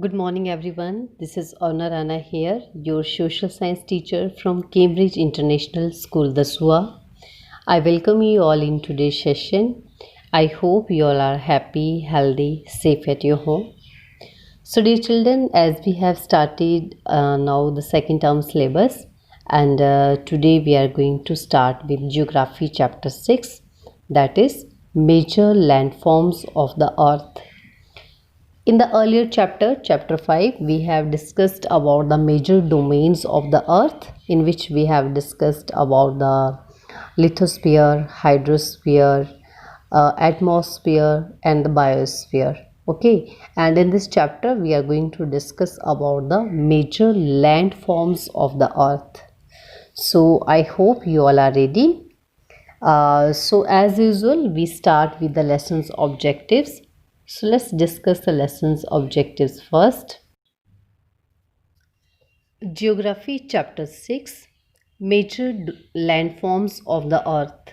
Good morning, everyone. This is Honor Rana here, your social science teacher from Cambridge International School, Dasua. I welcome you all in today's session. I hope you all are happy, healthy, safe at your home. So, dear children, as we have started now the second term syllabus, and today we are going to start with Geography Chapter 6, that is Major Landforms of the Earth. In the earlier chapter, chapter 5, we have discussed about the major domains of the earth, in which we have discussed about the lithosphere, hydrosphere, atmosphere and the biosphere. Okay, and in this chapter we are going to discuss about the major landforms of the earth. So I hope you all are ready. So as usual, we start with the lessons objectives. So let's discuss the lessons objectives first. Geography chapter 6, Major Landforms of the Earth.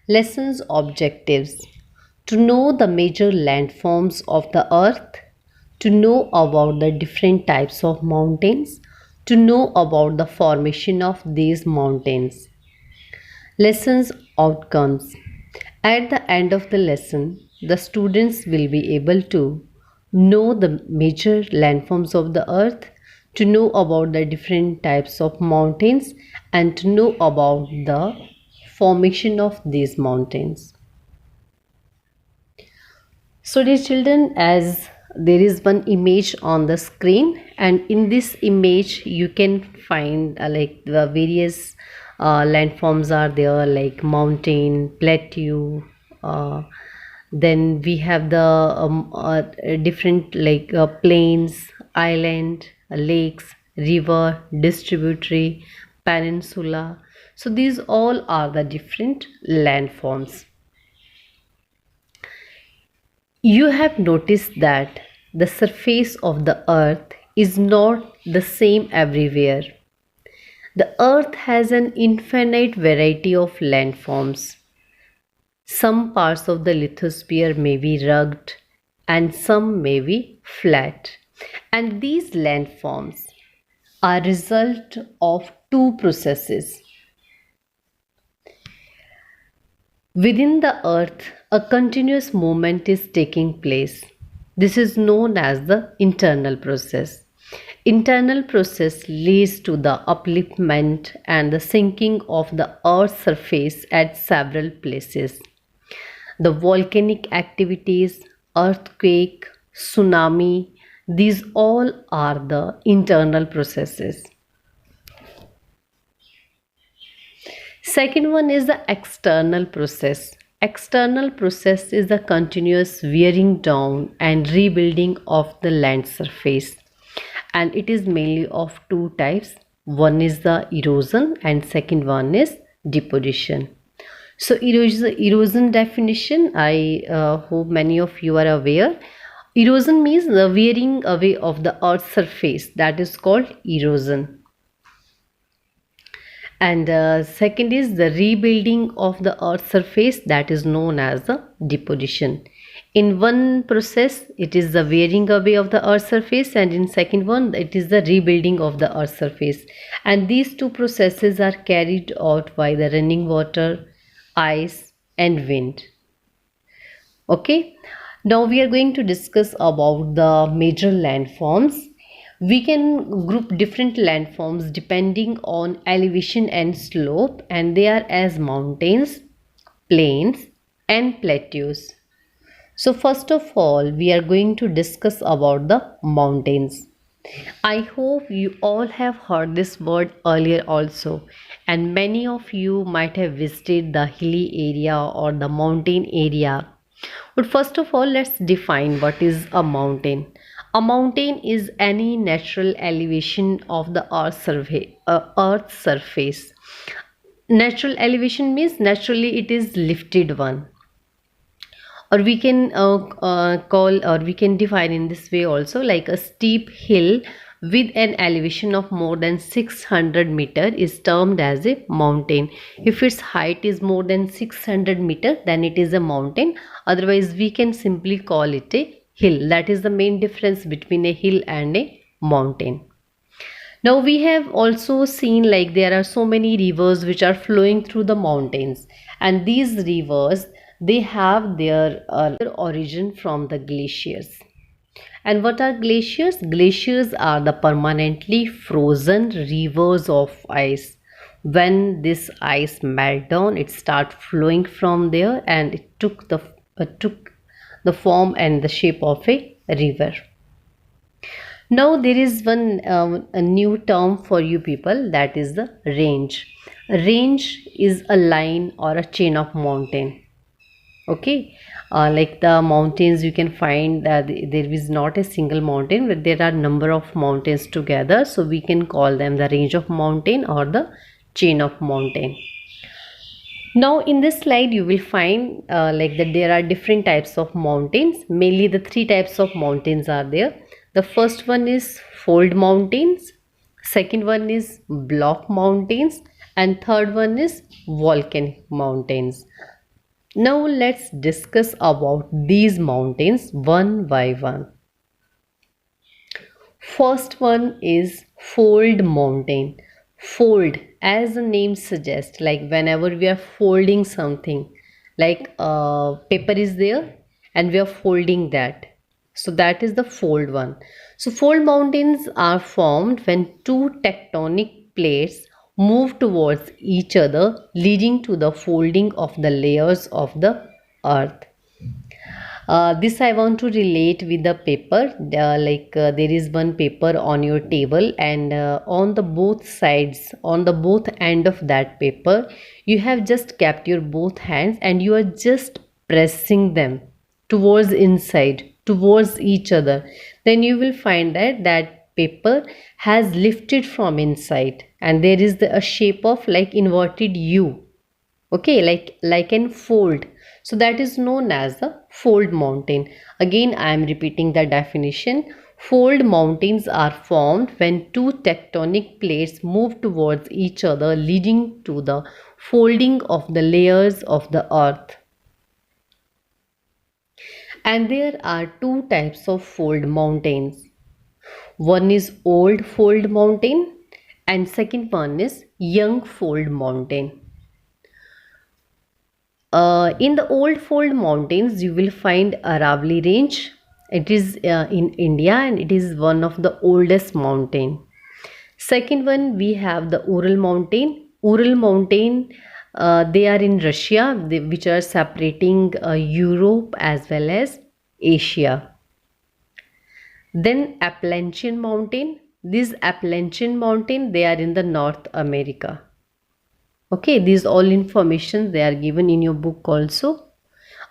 Lessons objectives: to know the major landforms of the earth, to know about the different types of mountains, to know about the formation of these mountains. Lessons outcomes: at the end of the lesson, the students will be able to know the major landforms of the earth, to know about the different types of mountains, and to know about the formation of these mountains. So, dear children, as there is one image on the screen, and in this image, you can find like the various landforms are there, like mountain, plateau. Then we have the different like plains, island, lakes, river, distributary, peninsula. So these all are the different landforms. You have noticed that the surface of the earth is not the same everywhere. The earth has an infinite variety of landforms. Some parts of the lithosphere may be rugged and some may be flat. And these landforms are result of two processes. Within the earth, a continuous movement is taking place. This is known as the internal process. Internal process leads to the upliftment and the sinking of the earth's surface at several places. The volcanic activities, earthquake, tsunami, these all are the internal processes. Second one is the external process. External process is the continuous wearing down and rebuilding of the land surface, and it is mainly of two types. One is the erosion and second one is deposition. So erosion definition, I hope many of you are aware. Erosion means the wearing away of the earth's surface, that is called erosion. And second is the rebuilding of the earth's surface, that is known as the deposition. In one process it is the wearing away of the earth's surface, and in second one it is the rebuilding of the earth's surface, and these two processes are carried out by the running water, ice and wind. Okay, now we are going to discuss about the major landforms. We can group different landforms depending on elevation and slope, and they are as mountains, plains and plateaus. So first of all, we are going to discuss about the mountains. I hope you all have heard this word earlier also, and many of you might have visited the hilly area or the mountain area. But first of all, let's define what is a mountain. A mountain is any natural elevation of the earth's surface. Natural elevation means naturally it is lifted one, or we can call, or we can define in this way also, like a steep hill with an elevation of more than 600 meter is termed as a mountain. If its height is more than 600 meter, then it is a mountain. Otherwise we can simply call it a hill. That is the main difference between a hill and a mountain. Now we have also seen like there are so many rivers which are flowing through the mountains, and these rivers, they have their origin from the glaciers. And what are glaciers? Glaciers are the permanently frozen rivers of ice. When this ice melt down, it start flowing from there, and it took the form and the shape of a river. Now there is one a new term for you people, that is the range. A range is a line or a chain of mountain. Okay, like the mountains, you can find that there is not a single mountain, but there are number of mountains together, so we can call them the range of mountain or the chain of mountain. Now in this slide you will find like that there are different types of mountains. Mainly the three types of mountains are there. The first one is fold mountains, second one is block mountains, and third one is volcanic mountains. Now let's discuss about these mountains one by one. First one is fold mountain. Fold, as the name suggests, like whenever we are folding something, like paper is there and we are folding that, so that is the fold one. So fold mountains are formed when two tectonic plates move towards each other, leading to the folding of the layers of the earth. This I want to relate with the paper. There is one paper on your table, and on the both sides, on the both end of that paper, you have just kept your both hands and you are just pressing them towards inside, towards each other. Then you will find that that paper has lifted from inside, and there is a shape of like inverted U. Okay, like an fold. So that is known as the fold mountain. Again, I am repeating the definition. Fold mountains are formed when two tectonic plates move towards each other, leading to the folding of the layers of the earth. And there are two types of fold mountains. One is old fold mountain, and second one is young fold mountain. In the old fold mountains, you will find Aravalli range. It is in India, and it is one of the oldest mountain. Second one, we have the Ural mountain. Ural mountain, they are in Russia, which are separating Europe as well as Asia. Then Appalachian mountain. These Appalachian mountain, they are in the North America. Okay, these all information they are given in your book also.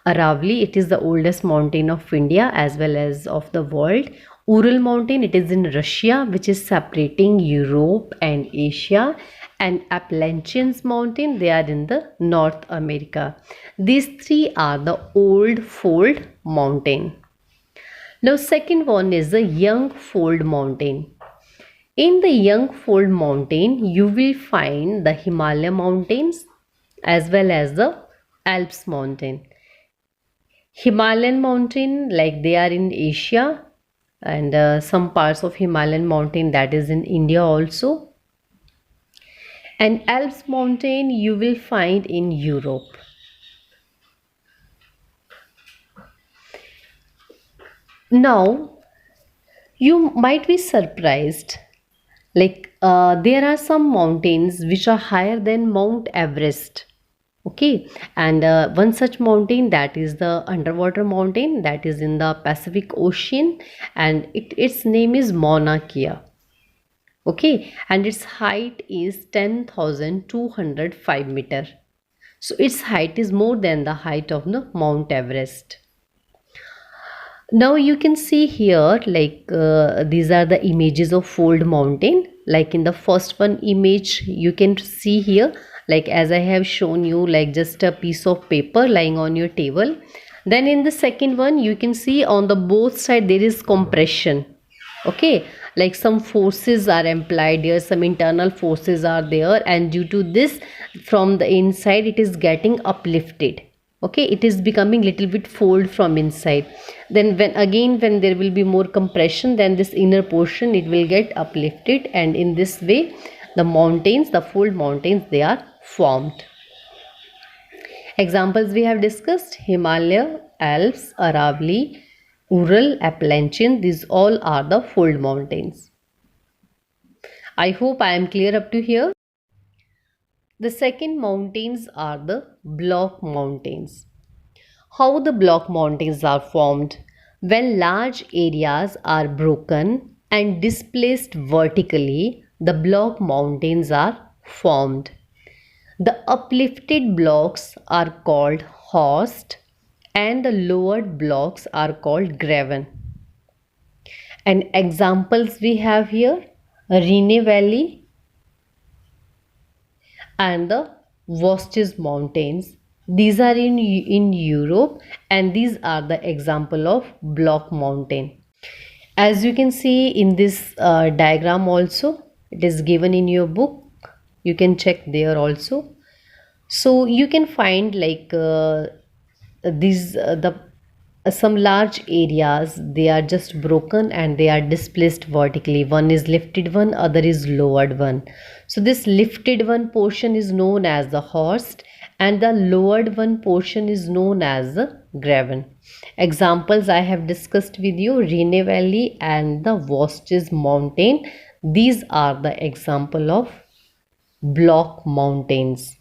Aravalli, it is the oldest mountain of India as well as of the world. Ural mountain, it is in Russia, which is separating Europe and Asia. And Appalachians mountain, they are in the North America. These three are the old fold mountain. Now second one is the young fold mountain. In the young fold mountain, you will find the Himalaya mountains as well as the Alps mountain. Himalayan mountain, like they are in Asia, and some parts of Himalayan mountain that is in India also. And Alps mountain you will find in Europe. Now, you might be surprised, like there are some mountains which are higher than Mount Everest. Okay, and one such mountain, that is the underwater mountain, that is in the Pacific Ocean, and its name is Mauna Kea. Okay, and its height is 10,205 meter. So its height is more than the height of the Mount Everest. Now you can see here, like these are the images of fold mountain. Like in the first one image, you can see here, like as I have shown you, like just a piece of paper lying on your table. Then in the second one, you can see on the both side there is compression. Okay, like some forces are implied here, some internal forces are there, and due to this, from the inside it is getting uplifted. Okay, it is becoming little bit fold from inside. Then when there will be more compression, then this inner portion, it will get uplifted, and in this way the mountains, the fold mountains, they are formed. Examples we have discussed: Himalaya, Alps, Aravalli, Ural, Appalachian. These all are the fold mountains. I hope I am clear up to here. The second mountains are the block mountains. How the block mountains are formed? When large areas are broken and displaced vertically, the block mountains are formed. The uplifted blocks are called horst and the lowered blocks are called graven. And examples we have here: Rhine Valley and the Vosges Mountains. These are in Europe, and these are the example of block mountain. As you can see in this diagram also, it is given in your book. You can check there also. So you can find like these the some large areas, they are just broken and they are displaced vertically. One is lifted one, other is lowered one. So this lifted one portion is known as the horst and the lowered one portion is known as the graven. Examples I have discussed with you: Rhine Valley and the Vosges Mountain. These are the example of block mountains.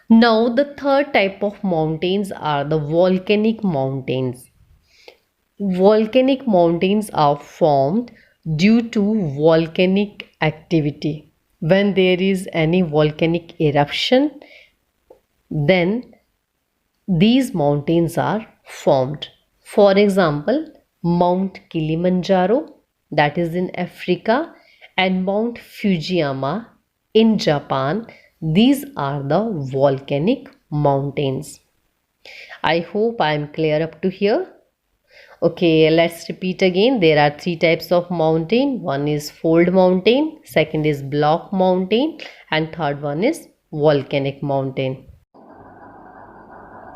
Now the third type of mountains are the volcanic mountains. Volcanic mountains are formed due to volcanic activity. When there is any volcanic eruption, then these mountains are formed. For example, Mount Kilimanjaro, that is in Africa, and Mount Fujiyama in Japan. These are the volcanic mountains. I hope I am clear up to here. Okay, let's repeat again. There are three types of mountain. One is fold mountain, second is block mountain, and third one is volcanic mountain.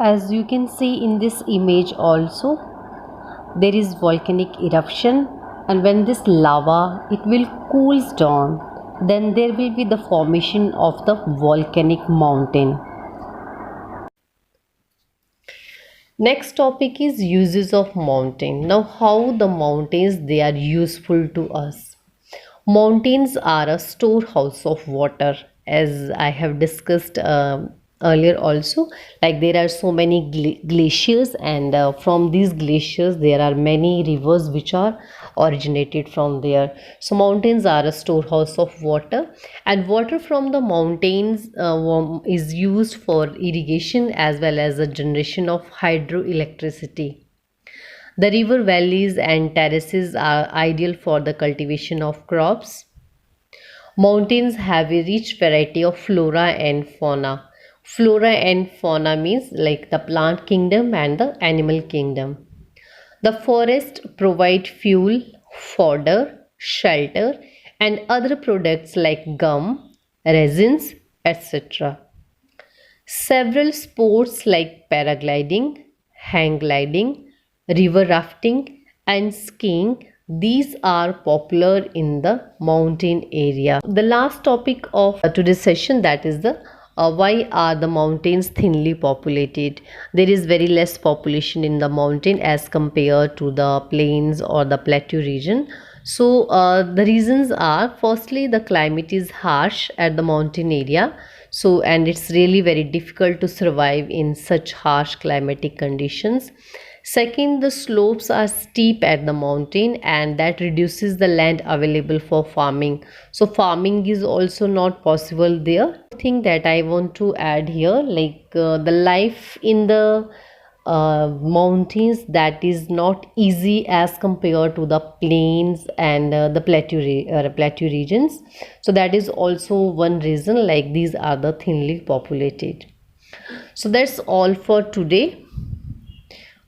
As you can see in this image also, there is volcanic eruption, and when this lava, it will cools down, then there will be the formation of the volcanic mountain. Next topic is uses of mountain. Now how the mountains, they are useful to us. Mountains are a storehouse of water, as I have discussed earlier also. Like there are so many glaciers, and from these glaciers there are many rivers which are originated from there. So mountains are a storehouse of water, and water from the mountains is used for irrigation as well as the generation of hydroelectricity. The river valleys and terraces are ideal for the cultivation of crops. Mountains have a rich variety of flora and fauna. Flora and fauna means like the plant kingdom and the animal kingdom. The forest provide fuel, fodder, shelter, and other products like gum, resins, etc. Several sports like paragliding, hang gliding, river rafting, and skiing, these are popular in the mountain area. The last topic of today's session, that is the why are the mountains thinly populated? There is very less population in the mountain as compared to the plains or the plateau region. So the reasons are: firstly, the climate is harsh at the mountain area, so and it's really very difficult to survive in such harsh climatic conditions. Second, the slopes are steep at the mountain, and that reduces the land available for farming. So farming is also not possible there. Thing that I want to add here, like the life in the mountains, that is not easy as compared to the plains and the plateau regions. So that is also one reason, like these are the thinly populated. So that's all for today.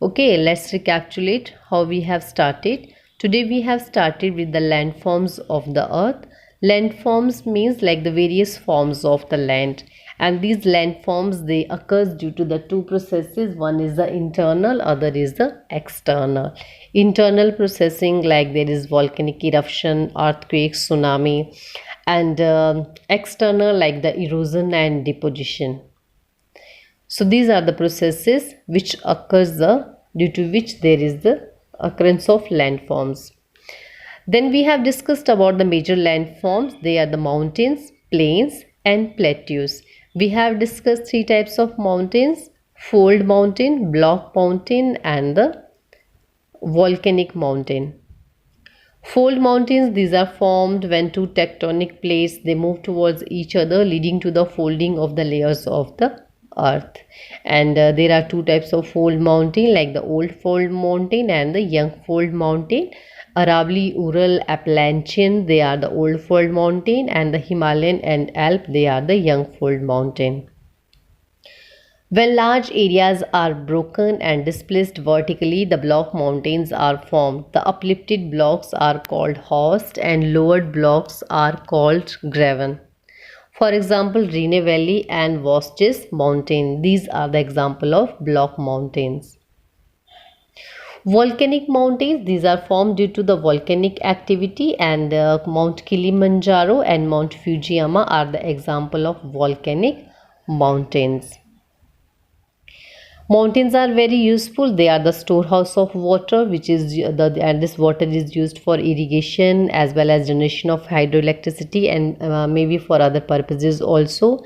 Okay, let's recapitulate how we have started. Today we have started with the landforms of the earth. Landforms means like the various forms of the land, and these landforms, they occurs due to the two processes. One is the internal, other is the external. Internal processing, like there is volcanic eruption, earthquake, tsunami, and external, like the erosion and deposition. So these are the processes which occurs due to which there is the occurrence of landforms. Then we have discussed about the major landforms. They are the mountains, plains and plateaus. We have discussed three types of mountains: fold mountain, block mountain and the volcanic mountain. Fold mountains, these are formed when two tectonic plates, they move towards each other, leading to the folding of the layers of the earth. And there are two types of fold mountain, like the old fold mountain and the young fold mountain. Aravalli, Ural, Appalachian, they are the old fold mountain, and the Himalayan and Alp, they are the young fold mountain. When large areas are broken and displaced vertically, the block mountains are formed. The uplifted blocks are called horst and lowered blocks are called graven. For example, Rhine Valley and Vosges Mountain. These are the example of block mountains. Volcanic mountains, these are formed due to the volcanic activity, and Mount Kilimanjaro and Mount Fujiyama are the example of volcanic mountains. Mountains are very useful. They are the storehouse of water, which is and this water is used for irrigation as well as generation of hydroelectricity, and maybe for other purposes also.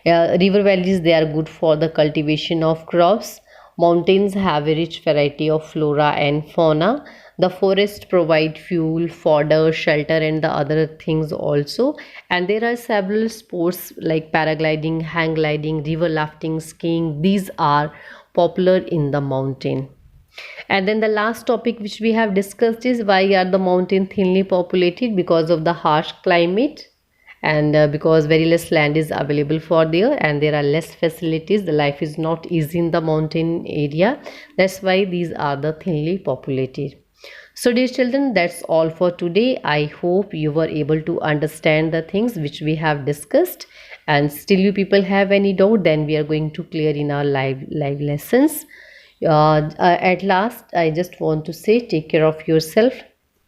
River valleys, they are good for the cultivation of crops. Mountains have a rich variety of flora and fauna. The forest provide fuel, fodder, shelter and the other things also. And there are several sports like paragliding, hang gliding, river rafting, skiing. These are popular in the mountain. And then the last topic which we have discussed is why are the mountain thinly populated? Because of the harsh climate, and because very less land is available for there, and there are less facilities. The life is not easy in the mountain area. That's why these are the thinly populated. So dear children, that's all for today. I hope you were able to understand the things which we have discussed, and still you people have any doubt, then we are going to clear in our live lessons. At last, I just want to say, take care of yourself,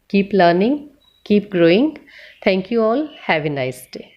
keep learning, keep growing. Thank you all. Have a nice day.